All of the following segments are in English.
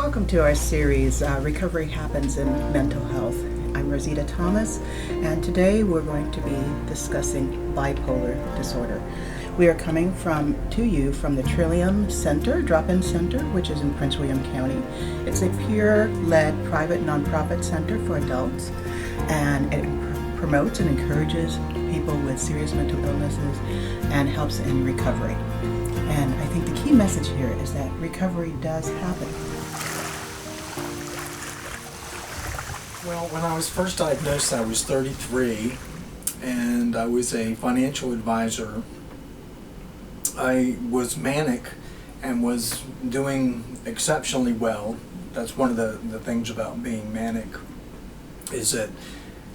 Welcome to our series, Recovery Happens in Mental Health. I'm Rosita Thomas, and today we're going to be discussing bipolar disorder. We are coming to you from the Trillium Center, Drop-In Center, which is in Prince William County. It's a peer-led private nonprofit center for adults, and it promotes and encourages people with serious mental illnesses and helps in recovery. And I think the key message here is that recovery does happen. Well, when I was first diagnosed, I was 33, and I was a financial advisor. I was manic and was doing exceptionally well. That's one of the things about being manic, is that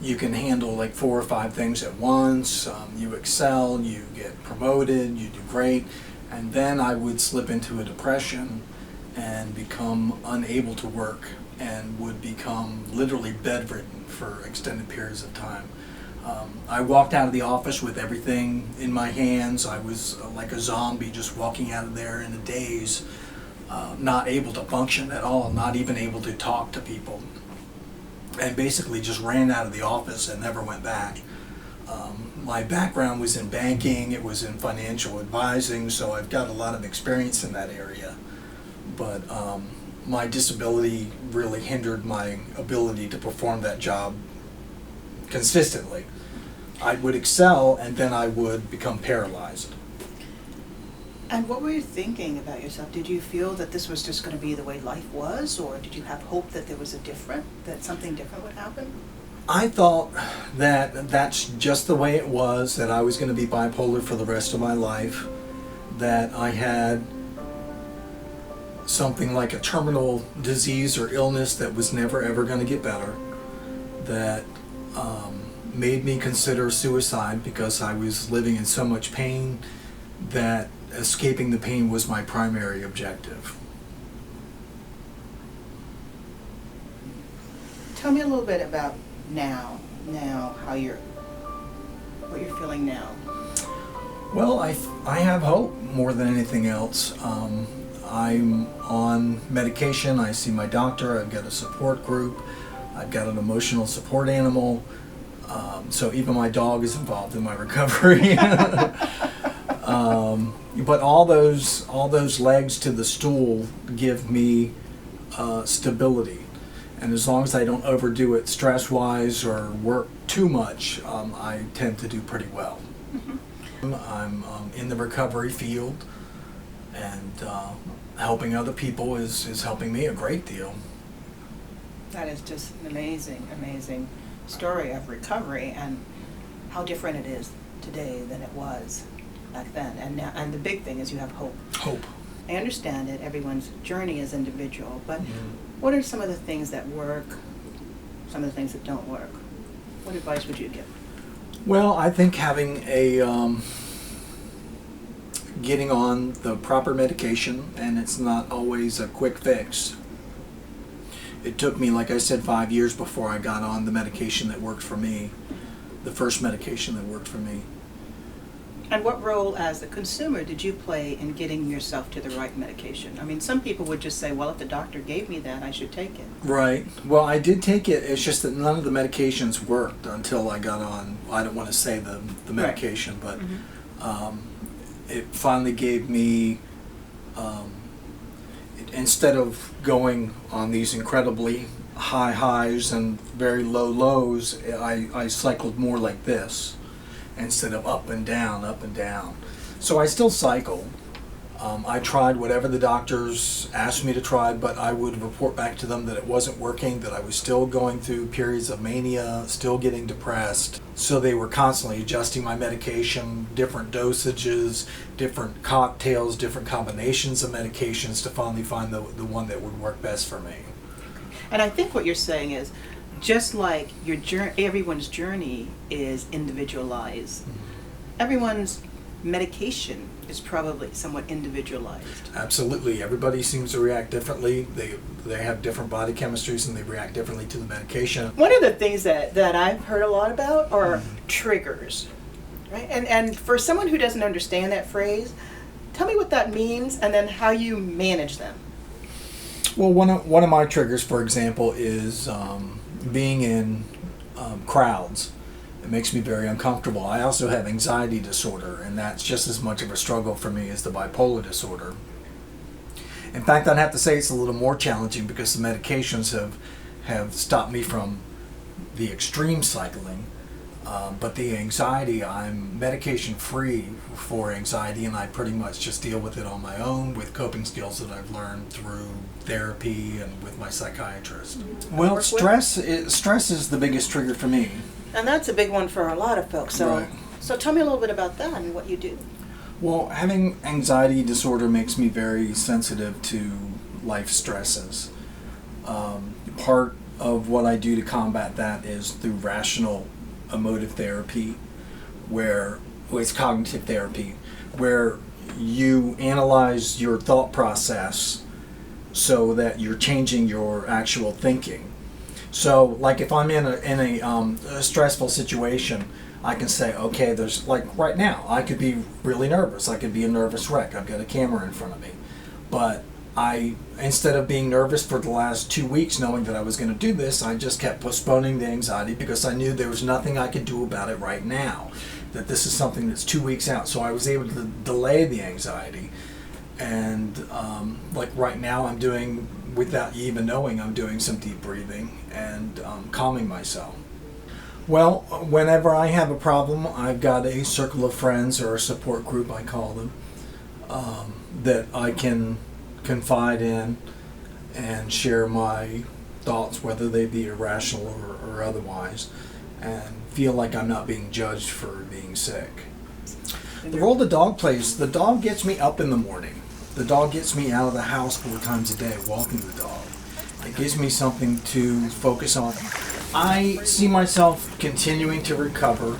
you can handle like 4 or 5 things at once. You excel, you get promoted, you do great, and then I would slip into a depression and become unable to work and would become literally bedridden for extended periods of time. I walked out of the office with everything in my hands. I was like a zombie, just walking out of there in a daze, not able to function at all, not even able to talk to people, and basically just ran out of the office and never went back. My background was in banking, it was in financial advising, so I've got a lot of experience in that area. But my disability really hindered my ability to perform that job consistently. I would excel, and then I would become paralyzed. And what were you thinking about yourself? Did you feel that this was just going to be the way life was, or did you have hope that there was that something different would happen? I thought that that's just the way it was, that I was going to be bipolar for the rest of my life, that I had something like a terminal disease or illness that was never ever going to get better, that made me consider suicide because I was living in so much pain that escaping the pain was my primary objective. Tell me a little bit about now what you're feeling now. Well, I have hope more than anything else. I'm on medication. I see my doctor. I've got a support group. I've got an emotional support animal. So even my dog is involved in my recovery. But all those legs to the stool give me stability. And as long as I don't overdo it stress-wise or work too much, I tend to do pretty well. Mm-hmm. I'm in the recovery field, and helping other people is helping me a great deal. That is just an amazing story of recovery and how different it is today than it was back then. And now, and the big thing is you have hope. Hope. I understand that everyone's journey is individual, but what are some of the things that work, some of the things that don't work? What advice would you give? Well, I think having getting on the proper medication, and it's not always a quick fix. It took me, like I said, 5 years before I got on the medication that worked for me, the first medication that worked for me. And what role as a consumer did you play in getting yourself to the right medication? I mean, some people would just say, well, if the doctor gave me that, I should take it. Right. Well, I did take it. It's just that none of the medications worked until I got on, I don't want to say the medication, right. But it finally gave me, instead of going on these incredibly high highs and very low lows, I cycled more like this instead of up and down, up and down. So I still cycle. I tried whatever the doctors asked me to try, but I would report back to them that it wasn't working, that I was still going through periods of mania, still getting depressed. So they were constantly adjusting my medication, different dosages, different cocktails, different combinations of medications to finally find the one that would work best for me. And I think what you're saying is, just like everyone's journey is individualized, everyone's medication is probably somewhat individualized. Absolutely. Everybody seems to react differently. They have different body chemistries and they react differently to the medication. One of the things that I've heard a lot about are triggers, right? And for someone who doesn't understand that phrase, tell me what that means and then how you manage them. Well, one of my triggers, for example, is being in crowds. It makes me very uncomfortable. I also have anxiety disorder, and that's just as much of a struggle for me as the bipolar disorder. In fact, I'd have to say it's a little more challenging because the medications have stopped me from the extreme cycling. But the anxiety, I'm medication free for anxiety, and I pretty much just deal with it on my own with coping skills that I've learned through therapy and with my psychiatrist. Well, stress is the biggest trigger for me. And that's a big one for a lot of folks. So, Right. so tell me a little bit about that and what you do. Well, having anxiety disorder makes me very sensitive to life stresses. Part of what I do to combat that is through rational emotive therapy, where it's cognitive therapy, where you analyze your thought process so that you're changing your actual thinking. So, like if I'm in a stressful situation, I can say, okay, there's like right now, I could be really nervous. I could be a nervous wreck. I've got a camera in front of me, but instead of being nervous for the last 2 weeks, knowing that I was going to do this, I just kept postponing the anxiety because I knew there was nothing I could do about it right now. That this is something that's 2 weeks out, so I was able to delay the anxiety. And like right now, I'm doing, without even knowing, I'm doing some deep breathing and calming myself. Well, whenever I have a problem, I've got a circle of friends or a support group, I call them, that I can confide in and share my thoughts, whether they be irrational or otherwise, and feel like I'm not being judged for being sick. The role the dog plays, the dog gets me up in the morning. The dog gets me out of the house 4 times a day, walking the dog. It gives me something to focus on. I see myself continuing to recover.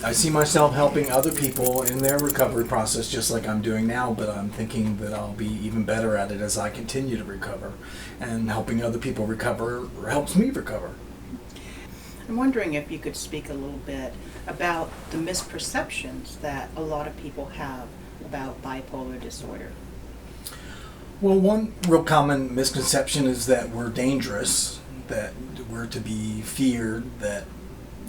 I see myself helping other people in their recovery process just like I'm doing now, but I'm thinking that I'll be even better at it as I continue to recover. And helping other people recover helps me recover. I'm wondering if you could speak a little bit about the misperceptions that a lot of people have about bipolar disorder. Well, one real common misconception is that we're dangerous, that we're to be feared, that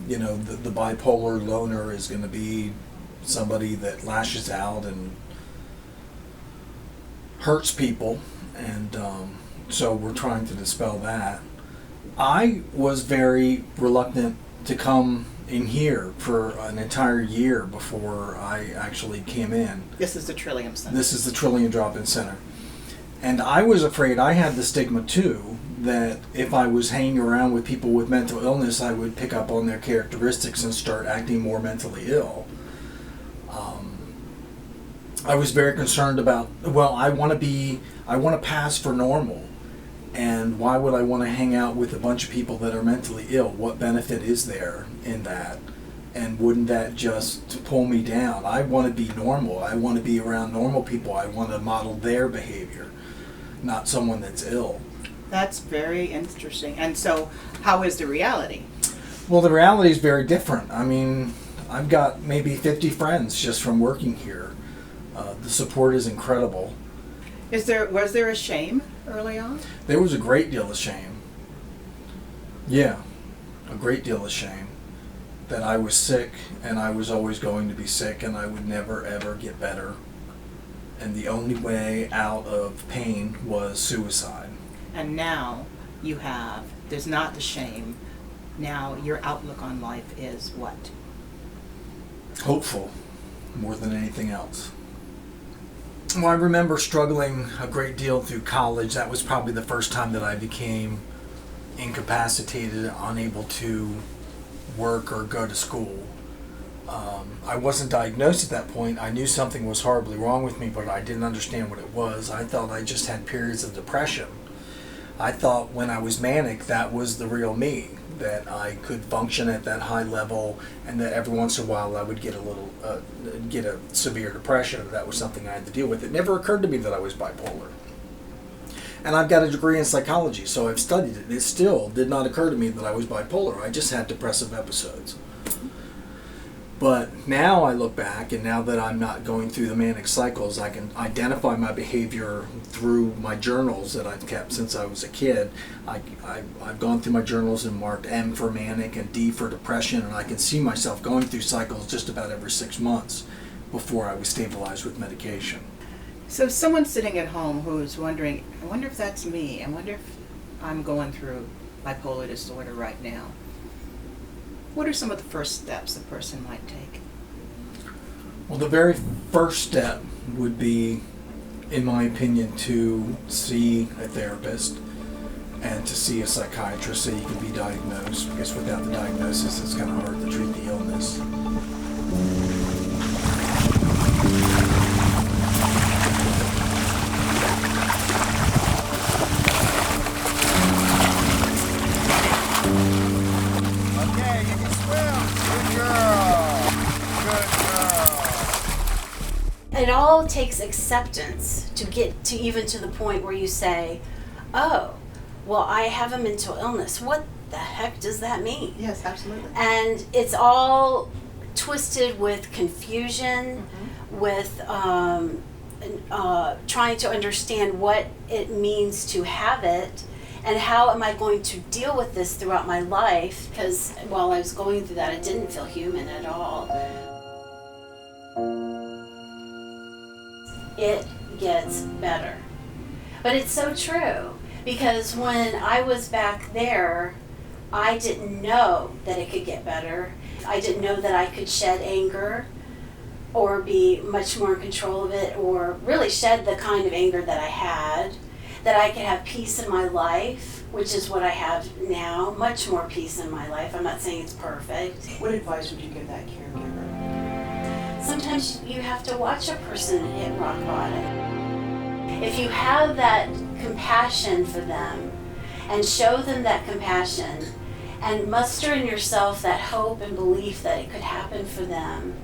the bipolar loner is going to be somebody that lashes out and hurts people, and so we're trying to dispel that. I was very reluctant to come in here for an entire year before I actually came in. This is the Trillium Center. This is the Trillium Drop-In Center. And I was afraid, I had the stigma too, that if I was hanging around with people with mental illness, I would pick up on their characteristics and start acting more mentally ill. I was very concerned about, I want to pass for normal. And why would I want to hang out with a bunch of people that are mentally ill? What benefit is there in that? And wouldn't that just pull me down? I want to be normal. I want to be around normal people. I want to model their behavior, not someone that's ill. That's very interesting. And so, how is the reality? Well, the reality is very different. I mean, I've got maybe 50 friends just from working here. The support is incredible. Was there a shame early on? There was a great deal of shame. Yeah, a great deal of shame. That I was sick, and I was always going to be sick, and I would never ever get better. And the only way out of pain was suicide. And now there's not the shame. Now your outlook on life is what? Hopeful, more than anything else. Well, I remember struggling a great deal through college. That was probably the first time that I became incapacitated, unable to work or go to school. I wasn't diagnosed at that point. I knew something was horribly wrong with me, but I didn't understand what it was. I thought I just had periods of depression. I thought when I was manic, that was the real me, that I could function at that high level, and that every once in a while I would get a severe depression, and that was something I had to deal with. It never occurred to me that I was bipolar. And I've got a degree in psychology, so I've studied it. It still did not occur to me that I was bipolar. I just had depressive episodes. But now I look back, and now that I'm not going through the manic cycles, I can identify my behavior through my journals that I've kept since I was a kid. I've gone through my journals and marked M for manic and D for depression, and I can see myself going through cycles just about every 6 months before I was stabilized with medication. So someone sitting at home who's wondering, I wonder if that's me. I wonder if I'm going through bipolar disorder right now. What are some of the first steps a person might take? Well, the very first step would be, in my opinion, to see a therapist and to see a psychiatrist so you can be diagnosed, because without the diagnosis it's kind of hard to treat the illness. Okay, you can swim. Good girl. Good girl. It all takes acceptance to get to even to the point where you say, oh, well, I have a mental illness. What the heck does that mean? Yes, absolutely. And it's all twisted with confusion, with trying to understand what it means to have it, and how am I going to deal with this throughout my life? Because while I was going through that, it didn't feel human at all. It gets better. But it's so true, because when I was back there, I didn't know that it could get better. I didn't know that I could shed anger or be much more in control of it, or really shed the kind of anger that I had, that I could have peace in my life, which is what I have now, much more peace in my life. I'm not saying it's perfect. What advice would you give that caregiver? Sometimes you have to watch a person hit rock bottom. If you have that compassion for them and show them that compassion and muster in yourself that hope and belief that it could happen for them,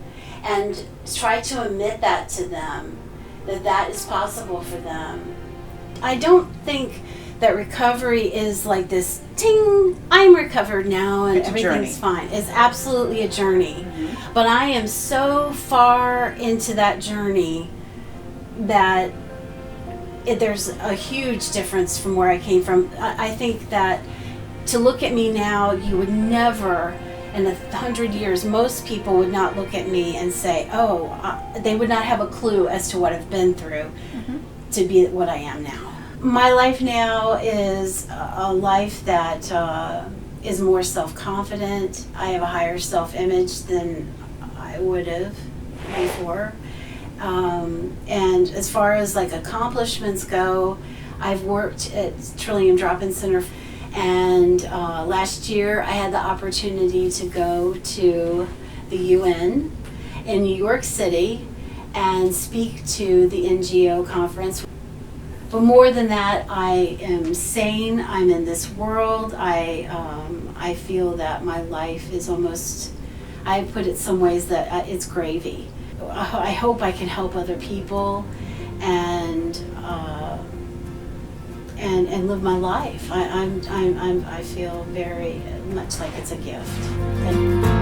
and try to admit that to them, that that is possible for them. I don't think that recovery is like this, ting, I'm recovered now and It's a everything's journey. fine. It's absolutely a journey. But I am so far into that journey that there's a huge difference from where I came from. I think that to look at me now, you would never, in 100 years, most people would not look at me and say, they would not have a clue as to what I've been through to be what I am now. My life now is a life that is more self-confident. I have a higher self-image than I would have before. And as far as like accomplishments go, I've worked at Trillium Drop-In Center, and last year I had the opportunity to go to the UN in New York City and speak to the NGO conference. But more than that, I am sane. I'm in this world. I feel that my life is almost, I put it some ways that it's gravy. I hope I can help other people and live my life. I feel very much like it's a gift.